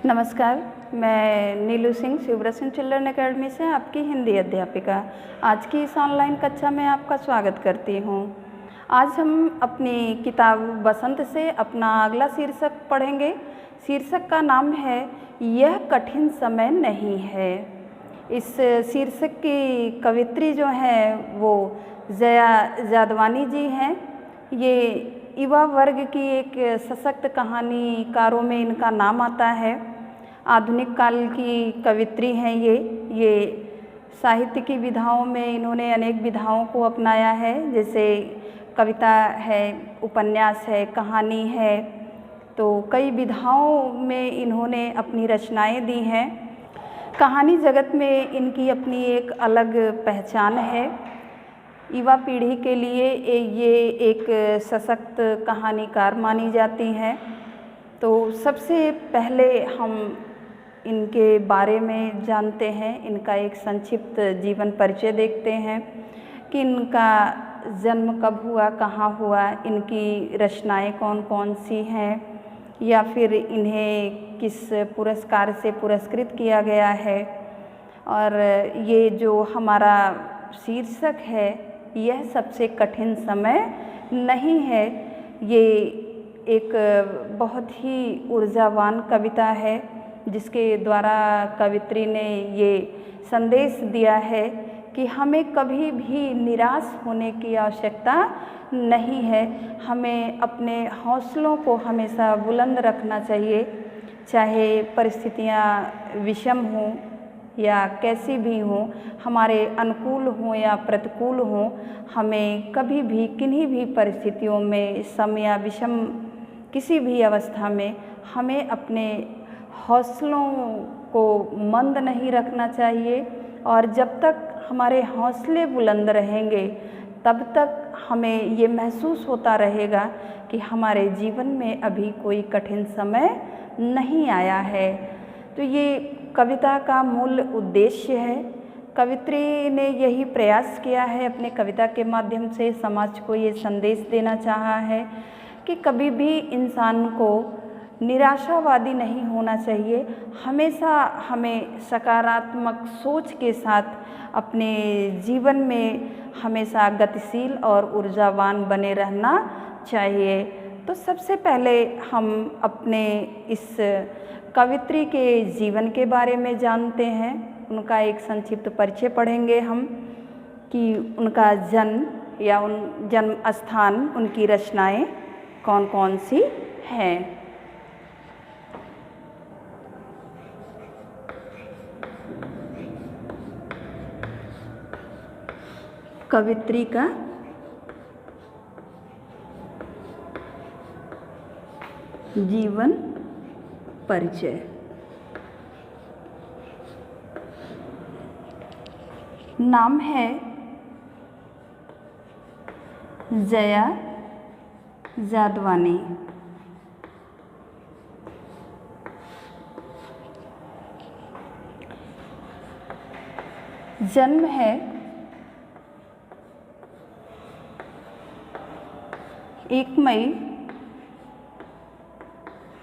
नमस्कार, मैं नीलू Singh शिवरसन children academy से आपकी हिंदी अध्यापिका। आज की इस ऑनलाइन कक्षा में आपका स्वागत करती हूँ। आज हम अपनी किताब बसंत से अपना अगला शीर्षक पढ़ेंगे। शीर्षक का नाम है यह कठिन समय नहीं है। इस शीर्षक की कवित्री जो हैं वो जया जादवानी जी हैं। ये युवा वर्ग की एक सशक्त कहानीकारों में इनका नाम आता है। आधुनिक काल की कवित्री हैं ये साहित्य की विधाओं में इन्होंने अनेक विधाओं को अपनाया है, जैसे कविता है, उपन्यास है, कहानी है। तो कई विधाओं में इन्होंने अपनी रचनाएं दी हैं। कहानी जगत में इनकी अपनी एक अलग पहचान है। युवा पीढ़ी के लिए ये एक सशक्त कहानीकार मानी जाती हैं। तो सबसे पहले हम इनके बारे में जानते हैं, इनका एक संक्षिप्त जीवन परिचय देखते हैं कि इनका जन्म कब हुआ, कहाँ हुआ, इनकी रचनाएं कौन कौन सी हैं, या फिर इन्हें किस पुरस्कार से पुरस्कृत किया गया है। और ये जो हमारा शीर्षक है यह सबसे कठिन समय नहीं है, ये एक बहुत ही ऊर्जावान कविता है जिसके द्वारा कवित्री ने ये संदेश दिया है कि हमें कभी भी निराश होने की आवश्यकता नहीं है। हमें अपने हौसलों को हमेशा बुलंद रखना चाहिए, चाहे परिस्थितियाँ विषम हों या कैसी भी हों, हमारे अनुकूल हों या प्रतिकूल हों, हमें कभी भी किन्हीं भी परिस्थितियों में सम या विषम किसी भी अवस्था में हमें अपने हौसलों को मंद नहीं रखना चाहिए। और जब तक हमारे हौसले बुलंद रहेंगे तब तक हमें ये महसूस होता रहेगा कि हमारे जीवन में अभी कोई कठिन समय नहीं आया है। तो ये कविता का मूल उद्देश्य है। कवित्री ने यही प्रयास किया है, अपने कविता के माध्यम से समाज को ये संदेश देना चाहा है कि कभी भी इंसान को निराशावादी नहीं होना चाहिए। हमेशा हमें सकारात्मक सोच के साथ अपने जीवन में हमेशा गतिशील और ऊर्जावान बने रहना चाहिए। तो सबसे पहले हम अपने इस कवित्री के जीवन के बारे में जानते हैं। उनका एक संक्षिप्त परिचय पढ़ेंगे हम कि उनका जन्म या उन जन्म स्थान, उनकी रचनाएं कौन कौन सी हैं। कवित्री का जीवन परिचय। नाम है जया जादवानी। जन्म है 1 मई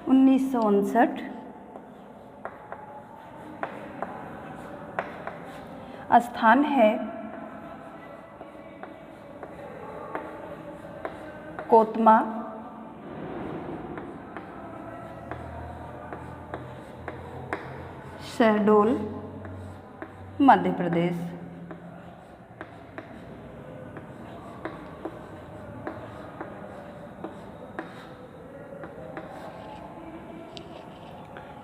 1959। स्थान है कोतमा, शहडोल, मध्य प्रदेश।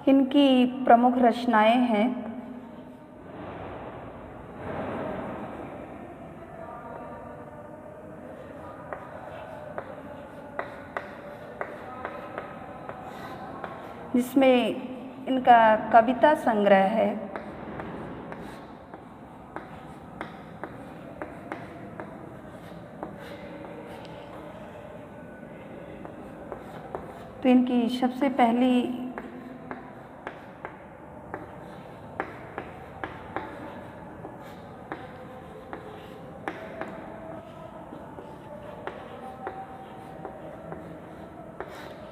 इनकी प्रमुख रचनाएं हैं जिसमें इनका कविता संग्रह है तो इनकी सबसे पहली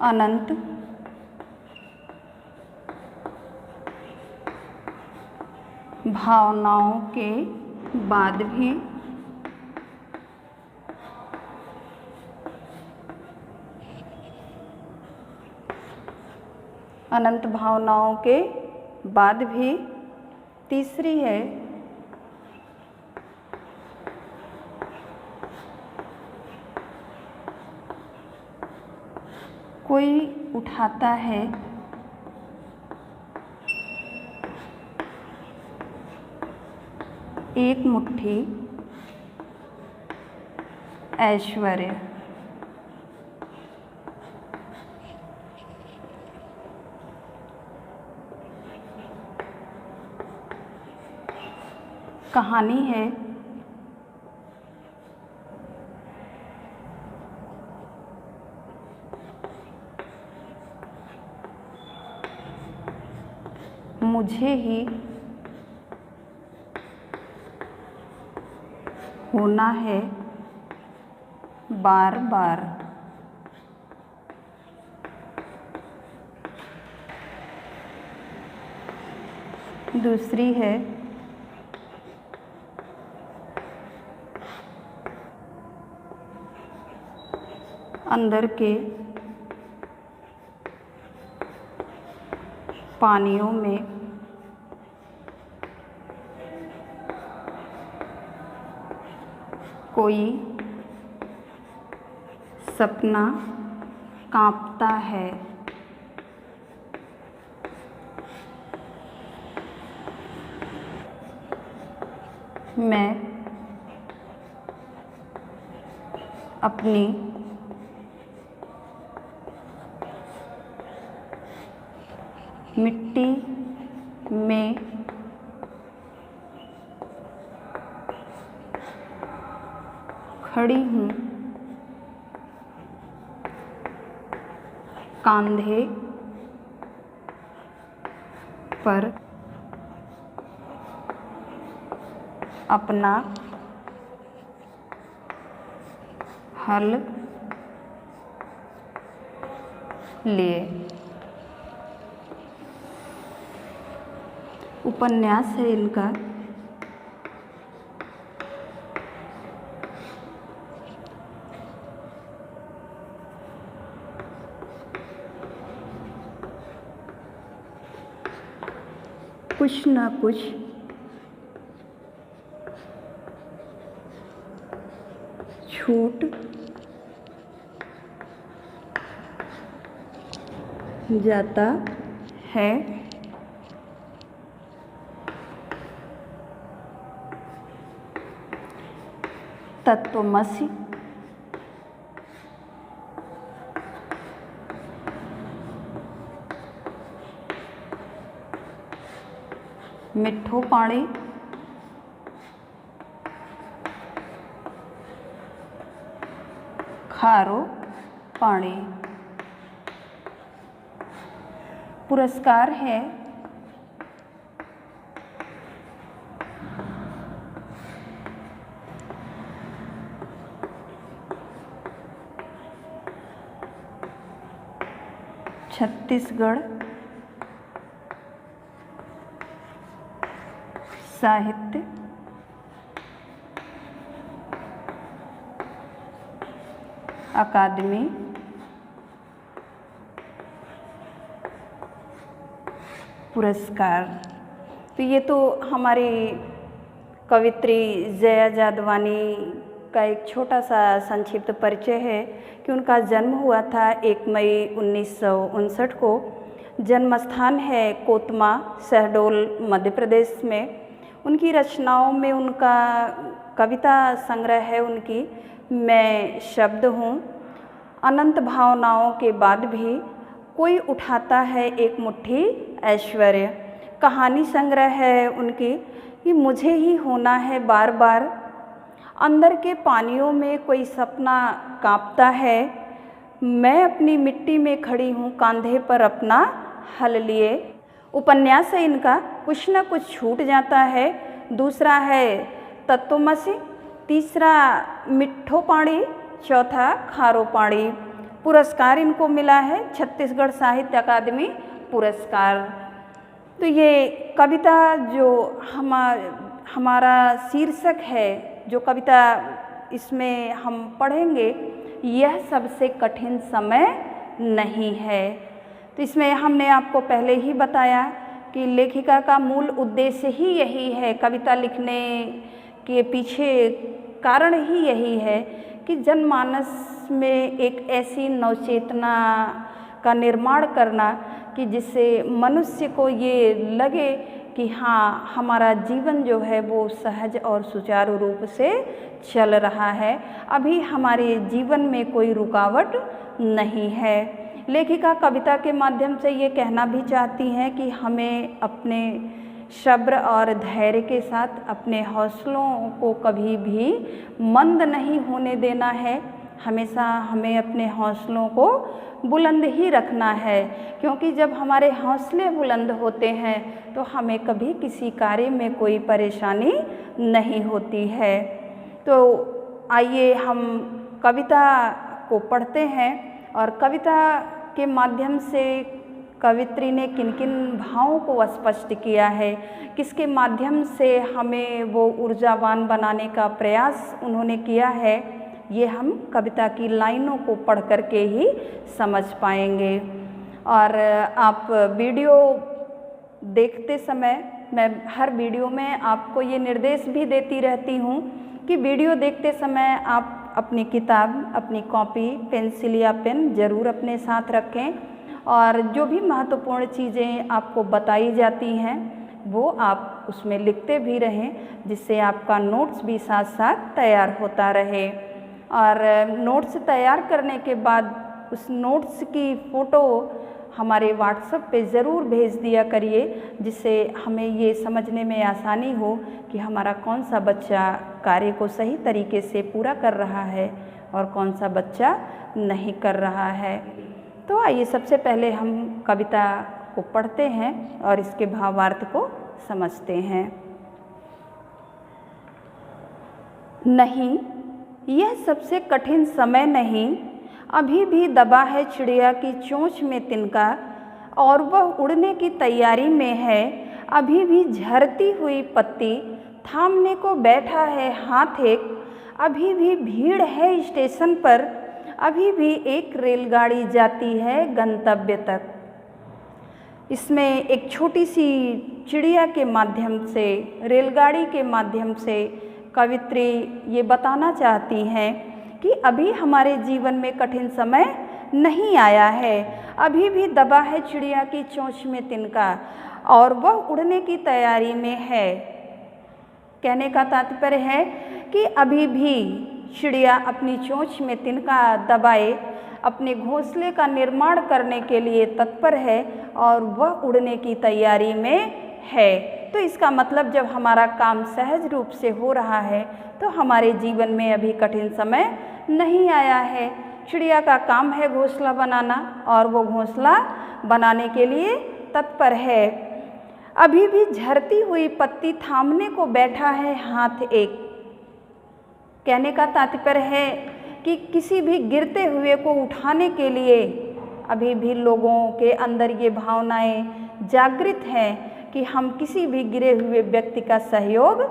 अनंत, भावनाओं के बाद भी अनंत भावनाओं के बाद भी। तीसरी है कोई उठाता है एक मुट्ठी ऐश्वर्य। कहानी है मुझे ही होना है बार बार। दूसरी है अंदर के पानियों में कोई सपना कांपता है। मैं अपनी मिट्टी में खड़ी हूँ, कंधे पर अपना हल लिए। उपन्यास है इनका कुछ न कुछ छूट जाता है। तत्वमसि मिठो पानी खारो पानी। पुरस्कार है छत्तीसगढ़ साहित्य अकादमी पुरस्कार। तो ये तो हमारी कवित्री जया जादवानी का एक छोटा सा संक्षिप्त परिचय है कि उनका जन्म हुआ था 1 मई 1959 को। जन्म स्थान है कोतमा, शहडोल, मध्य प्रदेश में। उनकी रचनाओं में उनका कविता संग्रह है उनकी मैं शब्द हूँ। अनंत भावनाओं के बाद भी कोई उठाता है एक मुट्ठी ऐश्वर्य। कहानी संग्रह है उनकी कि मुझे ही होना है बार बार। अंदर के पानियों में कोई सपना कांपता है। मैं अपनी मिट्टी में खड़ी हूँ, कंधे पर अपना हल लिए। उपन्यास है इनका कुछ न कुछ छूट जाता है। दूसरा है तत्वमसि, तीसरा मिठो पानी, चौथा खारो पानी। पुरस्कार इनको मिला है छत्तीसगढ़ साहित्य अकादमी पुरस्कार। तो ये कविता जो हमारा शीर्षक है, जो कविता इसमें हम पढ़ेंगे, यह सबसे कठिन समय नहीं है। तो इसमें हमने आपको पहले ही बताया कि लेखिका का मूल उद्देश्य ही यही है, कविता लिखने के पीछे कारण ही यही है कि जनमानस में एक ऐसी नवचेतना का निर्माण करना कि जिससे मनुष्य को ये लगे कि हाँ, हमारा जीवन जो है वो सहज और सुचारू रूप से चल रहा है, अभी हमारे जीवन में कोई रुकावट नहीं है। लेखिका कविता के माध्यम से ये कहना भी चाहती हैं कि हमें अपने सब्र और धैर्य के साथ अपने हौसलों को कभी भी मंद नहीं होने देना है। हमेशा हमें अपने हौसलों को बुलंद ही रखना है, क्योंकि जब हमारे हौसले बुलंद होते हैं तो हमें कभी किसी कार्य में कोई परेशानी नहीं होती है। तो आइए हम कविता को पढ़ते हैं और कविता के माध्यम से कवित्री ने किन किन भावों को स्पष्ट किया है, किसके माध्यम से हमें वो ऊर्जावान बनाने का प्रयास उन्होंने किया है, ये हम कविता की लाइनों को पढ़ कर के ही समझ पाएंगे। और आप वीडियो देखते समय मैं हर वीडियो में आपको ये निर्देश भी देती रहती हूँ कि वीडियो देखते समय आप अपनी किताब, अपनी कॉपी, पेंसिल या पेन ज़रूर अपने साथ रखें और जो भी महत्वपूर्ण चीज़ें आपको बताई जाती हैं वो आप उसमें लिखते भी रहें, जिससे आपका नोट्स भी साथ साथ तैयार होता रहे। और नोट्स तैयार करने के बाद उस नोट्स की फ़ोटो हमारे व्हाट्सएप पे ज़रूर भेज दिया करिए, जिससे हमें ये समझने में आसानी हो कि हमारा कौन सा बच्चा कार्य को सही तरीके से पूरा कर रहा है और कौन सा बच्चा नहीं कर रहा है। तो आइए सबसे पहले हम कविता को पढ़ते हैं और इसके भावार्थ को समझते हैं। नहीं, यह सबसे कठिन समय नहीं, अभी भी दबा है चिड़िया की चोंच में तिनका और वह उड़ने की तैयारी में है। अभी भी झरती हुई पत्ती थामने को बैठा है हाथ एक, अभी भी भीड़ है स्टेशन पर, अभी भी एक रेलगाड़ी जाती है गंतव्य तक। इसमें एक छोटी सी चिड़िया के माध्यम से, रेलगाड़ी के माध्यम से कवित्री ये बताना चाहती हैं कि अभी हमारे जीवन में कठिन समय नहीं आया है, अभी भी दबा है चिड़िया की चोंच में तिनका और वह उड़ने की तैयारी में है। कहने का तात्पर्य है कि अभी भी चिड़िया अपनी चोंच में तिनका दबाए अपने घोंसले का निर्माण करने के लिए तत्पर है और वह उड़ने की तैयारी में है। तो इसका मतलब जब हमारा काम सहज रूप से हो रहा है तो हमारे जीवन में अभी कठिन समय नहीं आया है। चिड़िया का काम है घोंसला बनाना और वो घोंसला बनाने के लिए तत्पर है। अभी भी झरती हुई पत्ती थामने को बैठा है हाथ एक। कहने का तात्पर्य है कि किसी भी गिरते हुए को उठाने के लिए अभी भी लोगों के अंदर ये भावनाएं जागृत हैं कि हम किसी भी गिरे हुए व्यक्ति का सहयोग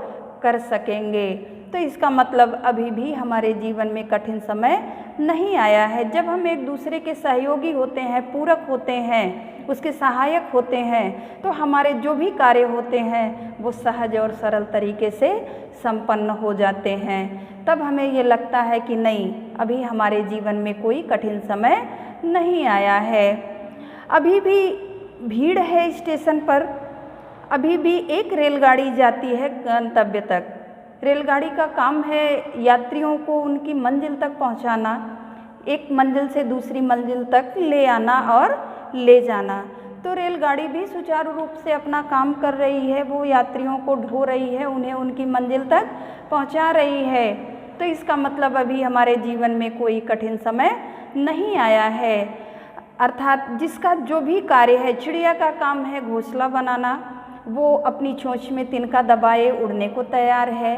कर सकेंगे। तो इसका मतलब अभी भी हमारे जीवन में कठिन समय नहीं आया है। जब हम एक दूसरे के सहयोगी होते हैं, पूरक होते हैं, उसके सहायक होते हैं, तो हमारे जो भी कार्य होते हैं वो सहज और सरल तरीके से संपन्न हो जाते हैं। तब हमें ये लगता है कि नहीं, अभी हमारे जीवन में कोई कठिन समय नहीं आया है। अभी भी भीड़ है स्टेशन पर, अभी भी एक रेलगाड़ी जाती है गंतव्य तक। रेलगाड़ी का काम है यात्रियों को उनकी मंजिल तक पहुंचाना, एक मंजिल से दूसरी मंजिल तक ले आना और ले जाना। तो रेलगाड़ी भी सुचारू रूप से अपना काम कर रही है, वो यात्रियों को ढो रही है, उन्हें उनकी मंजिल तक पहुंचा रही है। तो इसका मतलब अभी हमारे जीवन में कोई कठिन समय नहीं आया है। अर्थात जिसका जो भी कार्य है, चिड़िया का काम है घोंसला बनाना, वो अपनी चोंच में तिनका दबाए उड़ने को तैयार है।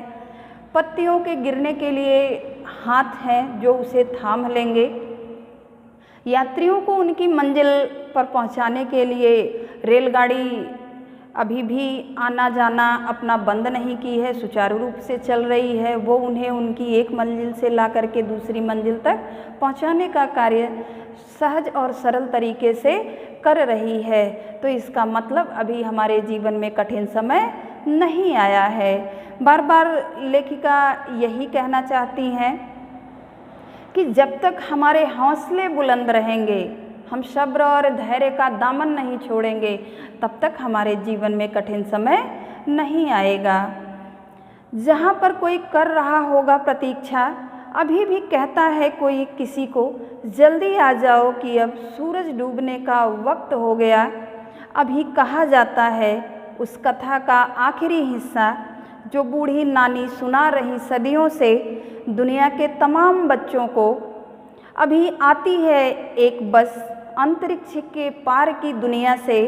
पत्तियों के गिरने के लिए हाथ हैं जो उसे थाम लेंगे। यात्रियों को उनकी मंजिल पर पहुंचाने के लिए रेलगाड़ी अभी भी आना जाना अपना बंद नहीं की है, सुचारू रूप से चल रही है। वो उन्हें उनकी एक मंजिल से ला करके दूसरी मंजिल तक पहुंचाने का कार्य सहज और सरल तरीके से कर रही है। तो इसका मतलब अभी हमारे जीवन में कठिन समय नहीं आया है। बार बार लेखिका यही कहना चाहती हैं कि जब तक हमारे हौसले बुलंद रहेंगे, हम सब्र और धैर्य का दामन नहीं छोड़ेंगे, तब तक हमारे जीवन में कठिन समय नहीं आएगा। जहाँ पर कोई कर रहा होगा प्रतीक्षा, अभी भी कहता है कोई किसी को, जल्दी आ जाओ कि अब सूरज डूबने का वक्त हो गया। अभी कहा जाता है उस कथा का आखिरी हिस्सा जो बूढ़ी नानी सुना रही सदियों से दुनिया के तमाम बच्चों को। अभी आती है एक बस अंतरिक्ष के पार की दुनिया से,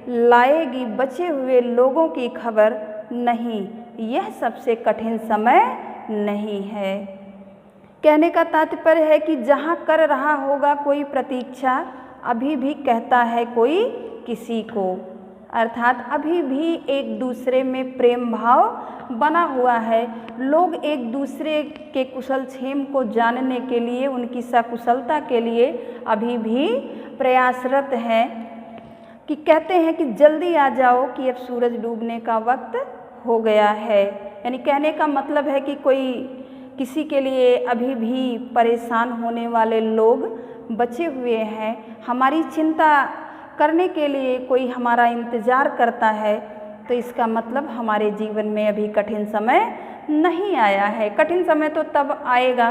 लाएगी बचे हुए लोगों की खबर। नहीं, यह सबसे कठिन समय नहीं है। कहने का तात्पर्य है कि जहाँ कर रहा होगा कोई प्रतीक्षा, अभी भी कहता है कोई किसी को, अर्थात अभी भी एक दूसरे में प्रेम भाव बना हुआ है। लोग एक दूसरे के कुशल क्षेम को जानने के लिए, उनकी सकुशलता के लिए अभी भी प्रयासरत हैं कि कहते हैं कि जल्दी आ जाओ कि अब सूरज डूबने का वक्त हो गया है। यानी कहने का मतलब है कि कोई किसी के लिए अभी भी परेशान होने वाले लोग बचे हुए हैं। हमारी चिंता करने के लिए कोई हमारा इंतज़ार करता है, तो इसका मतलब हमारे जीवन में अभी कठिन समय नहीं आया है। कठिन समय तो तब आएगा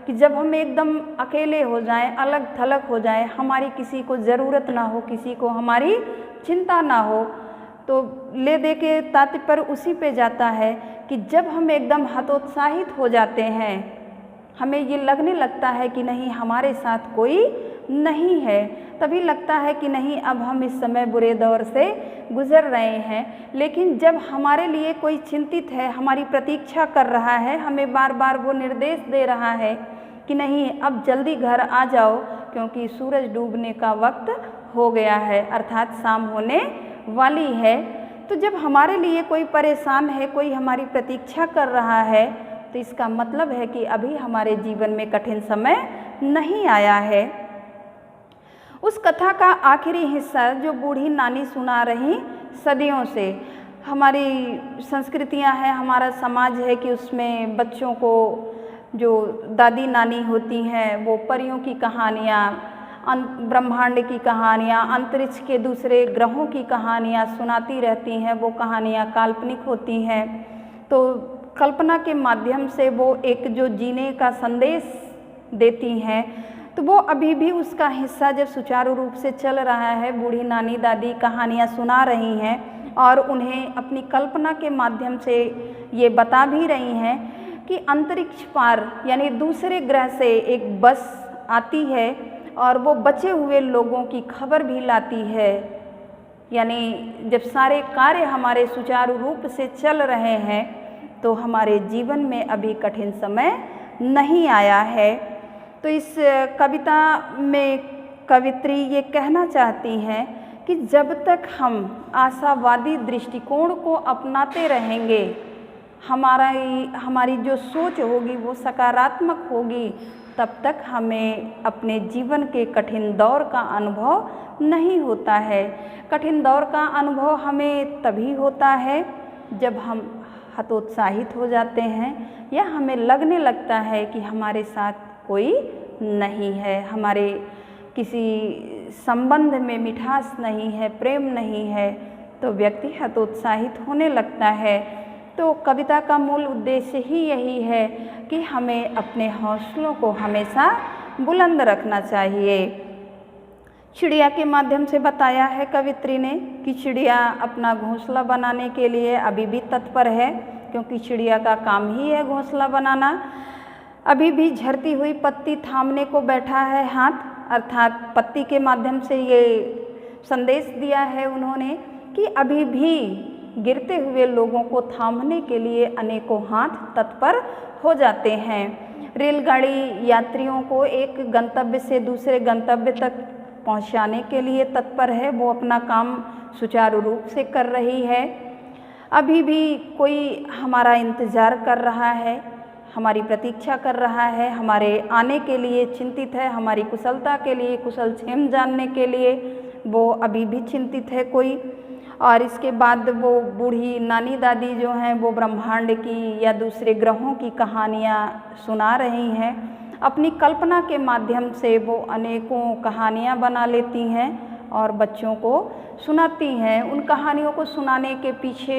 कि जब हम एकदम अकेले हो जाएं, अलग थलग हो जाएं, हमारी किसी को ज़रूरत ना हो, किसी को हमारी चिंता ना हो। तो ले दे के तात्पर्य उसी पे जाता है कि जब हम एकदम हतोत्साहित हो जाते हैं, हमें ये लगने लगता है कि नहीं हमारे साथ कोई नहीं है, तभी लगता है कि नहीं अब हम इस समय बुरे दौर से गुजर रहे हैं। लेकिन जब हमारे लिए कोई चिंतित है, हमारी प्रतीक्षा कर रहा है, हमें बार बार वो निर्देश दे रहा है कि नहीं अब जल्दी घर आ जाओ क्योंकि सूरज डूबने का वक्त हो गया है, अर्थात शाम होने वाली है। तो जब हमारे लिए कोई परेशान है, कोई हमारी प्रतीक्षा कर रहा है, तो इसका मतलब है कि अभी हमारे जीवन में कठिन समय नहीं आया है। उस कथा का आखिरी हिस्सा जो बूढ़ी नानी सुना रही सदियों से, हमारी संस्कृतियां हैं, हमारा समाज है कि उसमें बच्चों को जो दादी नानी होती हैं वो परियों की कहानियाँ, ब्रह्मांड की कहानियाँ, अंतरिक्ष के दूसरे ग्रहों की कहानियाँ सुनाती रहती हैं। वो कहानियाँ काल्पनिक होती हैं, तो कल्पना के माध्यम से वो एक जो जीने का संदेश देती हैं। तो वो अभी भी उसका हिस्सा जब सुचारू रूप से चल रहा है, बूढ़ी नानी दादी कहानियाँ सुना रही हैं और उन्हें अपनी कल्पना के माध्यम से ये बता भी रही हैं कि अंतरिक्ष पार यानी दूसरे ग्रह से एक बस आती है और वो बचे हुए लोगों की खबर भी लाती है। यानी जब सारे कार्य हमारे सुचारू रूप से चल रहे हैं तो हमारे जीवन में अभी कठिन समय नहीं आया है। तो इस कविता में कवित्री ये कहना चाहती हैं कि जब तक हम आशावादी दृष्टिकोण को अपनाते रहेंगे, हमारी जो सोच होगी वो सकारात्मक होगी, तब तक हमें अपने जीवन के कठिन दौर का अनुभव नहीं होता है। कठिन दौर का अनुभव हमें तभी होता है जब हम हतोत्साहित हो जाते हैं या हमें लगने लगता है कि हमारे साथ कोई नहीं है, हमारे किसी संबंध में मिठास नहीं है, प्रेम नहीं है, तो व्यक्ति हतोत्साहित होने लगता है। तो कविता का मूल उद्देश्य ही यही है कि हमें अपने हौसलों को हमेशा बुलंद रखना चाहिए। चिड़िया के माध्यम से बताया है कवित्री ने कि चिड़िया अपना घोंसला बनाने के लिए अभी भी तत्पर है, क्योंकि चिड़िया का काम ही है घोंसला बनाना। अभी भी झरती हुई पत्ती थामने को बैठा है हाथ, अर्थात पत्ती के माध्यम से ये संदेश दिया है उन्होंने कि अभी भी गिरते हुए लोगों को थामने के लिए अनेकों हाथ तत्पर हो जाते हैं। रेलगाड़ी यात्रियों को एक गंतव्य से दूसरे गंतव्य तक पहुंचाने के लिए तत्पर है, वो अपना काम सुचारू रूप से कर रही है। अभी भी कोई हमारा इंतज़ार कर रहा है, हमारी प्रतीक्षा कर रहा है, हमारे आने के लिए चिंतित है, हमारी कुशलता के लिए, कुशल क्षेम जानने के लिए वो अभी भी चिंतित है कोई। और इसके बाद वो बूढ़ी नानी दादी जो हैं वो ब्रह्मांड की या दूसरे ग्रहों की कहानियाँ सुना रही हैं। अपनी कल्पना के माध्यम से वो अनेकों कहानियाँ बना लेती हैं और बच्चों को सुनाती हैं। उन कहानियों को सुनाने के पीछे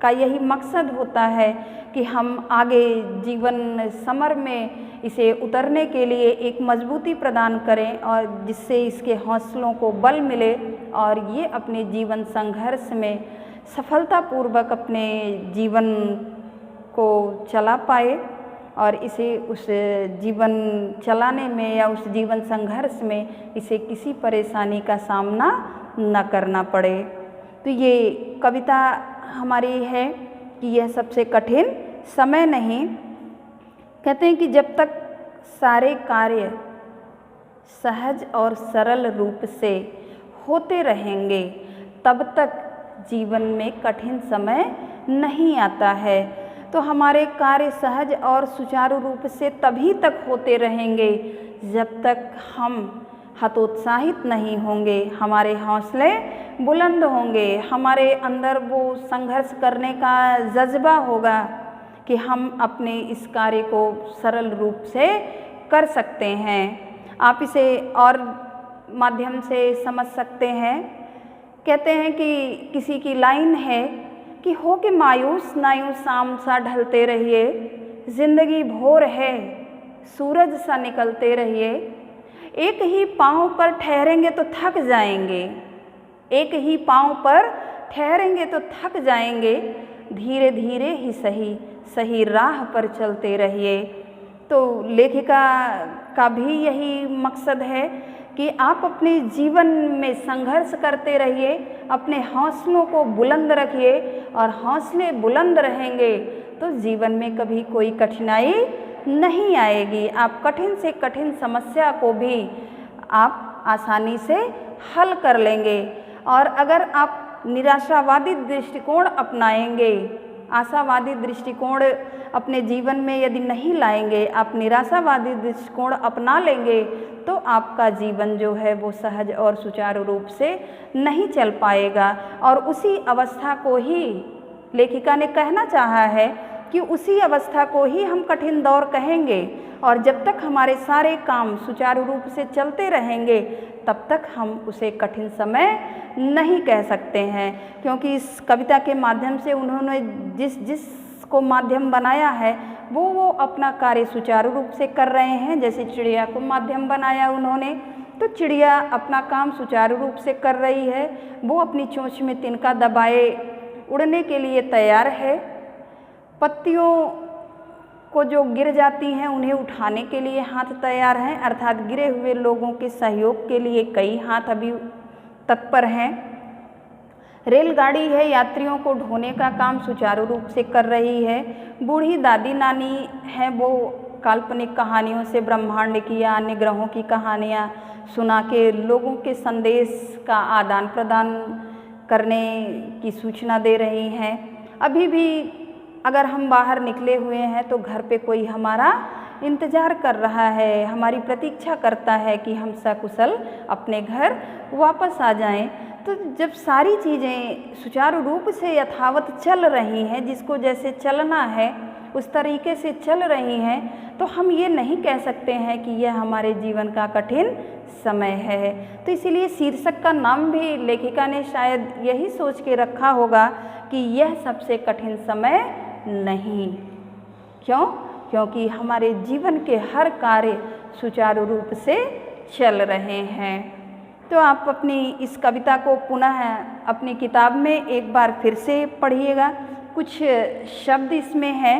का यही मकसद होता है कि हम आगे जीवन समर में इसे उतरने के लिए एक मजबूती प्रदान करें और जिससे इसके हौसलों को बल मिले और ये अपने जीवन संघर्ष में सफलतापूर्वक अपने जीवन को चला पाए और इसे उस जीवन चलाने में या उस जीवन संघर्ष में इसे किसी परेशानी का सामना न करना पड़े। तो ये कविता हमारी है कि यह सबसे कठिन समय नहीं। कहते हैं कि जब तक सारे कार्य सहज और सरल रूप से होते रहेंगे तब तक जीवन में कठिन समय नहीं आता है। तो हमारे कार्य सहज और सुचारू रूप से तभी तक होते रहेंगे जब तक हम हतोत्साहित नहीं होंगे, हमारे हौसले बुलंद होंगे, हमारे अंदर वो संघर्ष करने का जज्बा होगा कि हम अपने इस कार्य को सरल रूप से कर सकते हैं। आप इसे और माध्यम से समझ सकते हैं। कहते हैं कि किसी की लाइन है कि हो के मायूस ना यूं शाम सा ढलते रहिए, जिंदगी भोर है सूरज सा निकलते रहिए। एक ही पाँव पर ठहरेंगे तो थक जाएंगे, एक ही पाँव पर ठहरेंगे तो थक जाएंगे, धीरे धीरे ही सही सही राह पर चलते रहिए। तो लेखिका का भी यही मकसद है कि आप अपने जीवन में संघर्ष करते रहिए, अपने हौसलों को बुलंद रखिए और हौसले बुलंद रहेंगे तो जीवन में कभी कोई कठिनाई नहीं आएगी। आप कठिन से कठिन समस्या को भी आप आसानी से हल कर लेंगे। और अगर आप निराशावादी दृष्टिकोण अपनाएंगे, आशावादी दृष्टिकोण अपने जीवन में यदि नहीं लाएंगे, आप निराशावादी दृष्टिकोण अपना लेंगे तो आपका जीवन जो है वो सहज और सुचारू रूप से नहीं चल पाएगा। और उसी अवस्था को ही लेखिका ने कहना चाहा है कि उसी अवस्था को ही हम कठिन दौर कहेंगे। और जब तक हमारे सारे काम सुचारू रूप से चलते रहेंगे तब तक हम उसे कठिन समय नहीं कह सकते हैं। क्योंकि इस कविता के माध्यम से उन्होंने जिस को माध्यम बनाया है वो अपना कार्य सुचारू रूप से कर रहे हैं। जैसे चिड़िया को माध्यम बनाया उन्होंने, तो चिड़िया अपना काम सुचारू रूप से कर रही है। वो अपनी चोंच में तिनका दबाए उड़ने के लिए तैयार है। पत्तियों को जो गिर जाती हैं उन्हें उठाने के लिए हाथ तैयार हैं, अर्थात गिरे हुए लोगों के सहयोग के लिए कई हाथ अभी तत्पर हैं। रेलगाड़ी है, यात्रियों को ढोने का काम सुचारू रूप से कर रही है। बूढ़ी दादी नानी हैं, वो काल्पनिक कहानियों से ब्रह्मांड की या अन्य ग्रहों की कहानियाँ सुना के लोगों के संदेश का आदान प्रदान करने की सूचना दे रही हैं। अभी भी अगर हम बाहर निकले हुए हैं तो घर पे कोई हमारा इंतज़ार कर रहा है, हमारी प्रतीक्षा करता है कि हम सकुशल अपने घर वापस आ जाएं। तो जब सारी चीज़ें सुचारू रूप से यथावत चल रही हैं, जिसको जैसे चलना है उस तरीके से चल रही हैं, तो हम ये नहीं कह सकते हैं कि यह हमारे जीवन का कठिन समय है। तो इसीलिए शीर्षक का नाम भी लेखिका ने शायद यही सोच के रखा होगा कि यह सबसे कठिन समय नहीं। क्यों? क्योंकि हमारे जीवन के हर कार्य सुचारू रूप से चल रहे हैं। तो आप अपनी इस कविता को पुनः अपनी किताब में एक बार फिर से पढ़िएगा। कुछ शब्द इसमें हैं,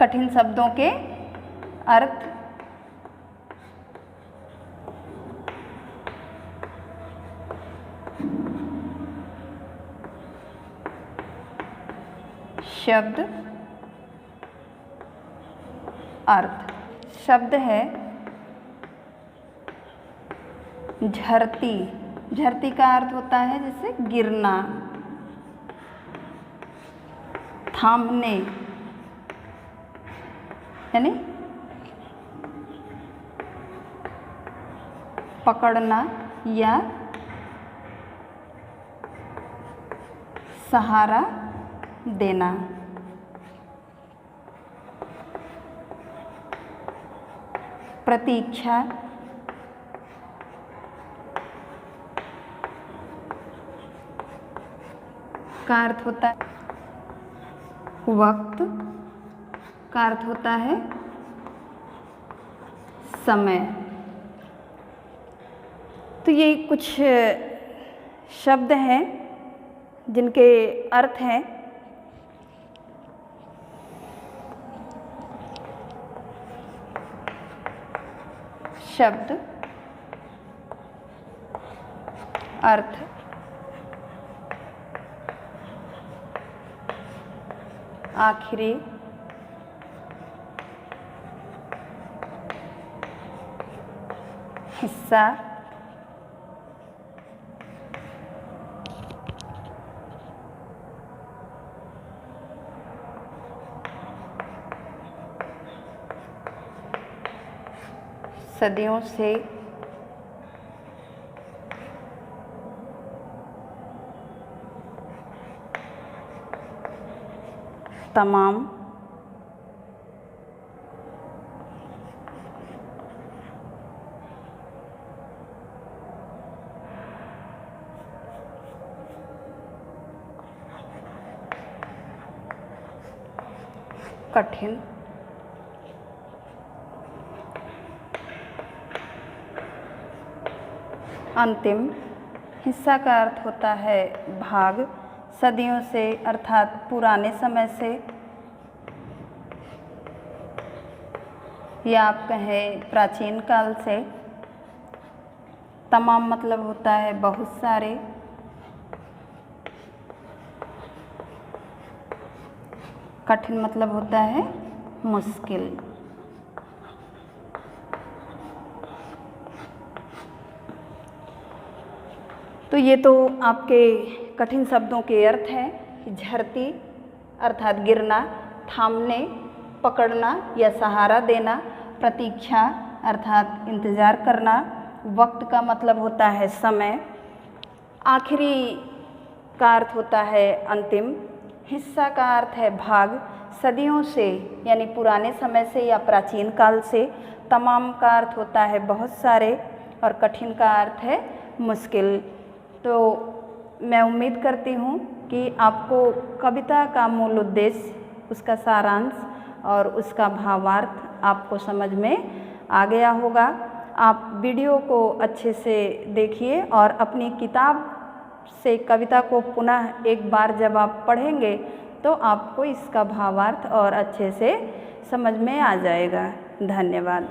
कठिन शब्दों के अर्थ। शब्द अर्थ। शब्द है झरती, झरती का अर्थ होता है जैसे गिरना। थामने यानी पकड़ना या सहारा देना। प्रतीक्षा, का अर्थ होता है वक्त, का अर्थ होता है समय। तो ये कुछ शब्द हैं जिनके अर्थ हैं शब्द, अर्थ, आखिरी, हिस्सा, सदियों से, तमाम, कठिन, अंतिम। हिस्सा का अर्थ होता है भाग, सदियों से अर्थात पुराने समय से, या आप कहें प्राचीन काल से। तमाम मतलब होता है बहुत सारे। कठिन मतलब होता है मुश्किल। तो ये तो आपके कठिन शब्दों के अर्थ हैं। झरती अर्थात गिरना, थामने पकड़ना या सहारा देना, प्रतीक्षा अर्थात इंतज़ार करना, वक्त का मतलब होता है समय, आखिरी का अर्थ होता है अंतिम, हिस्सा का अर्थ है भाग, सदियों से यानी पुराने समय से या प्राचीन काल से, तमाम का अर्थ होता है बहुत सारे और कठिन का अर्थ है मुश्किल। तो मैं उम्मीद करती हूँ कि आपको कविता का मूल उद्देश्य, उसका सारांश और उसका भावार्थ आपको समझ में आ गया होगा। आप वीडियो को अच्छे से देखिए और अपनी किताब से कविता को पुनः एक बार जब आप पढ़ेंगे तो आपको इसका भावार्थ और अच्छे से समझ में आ जाएगा। धन्यवाद।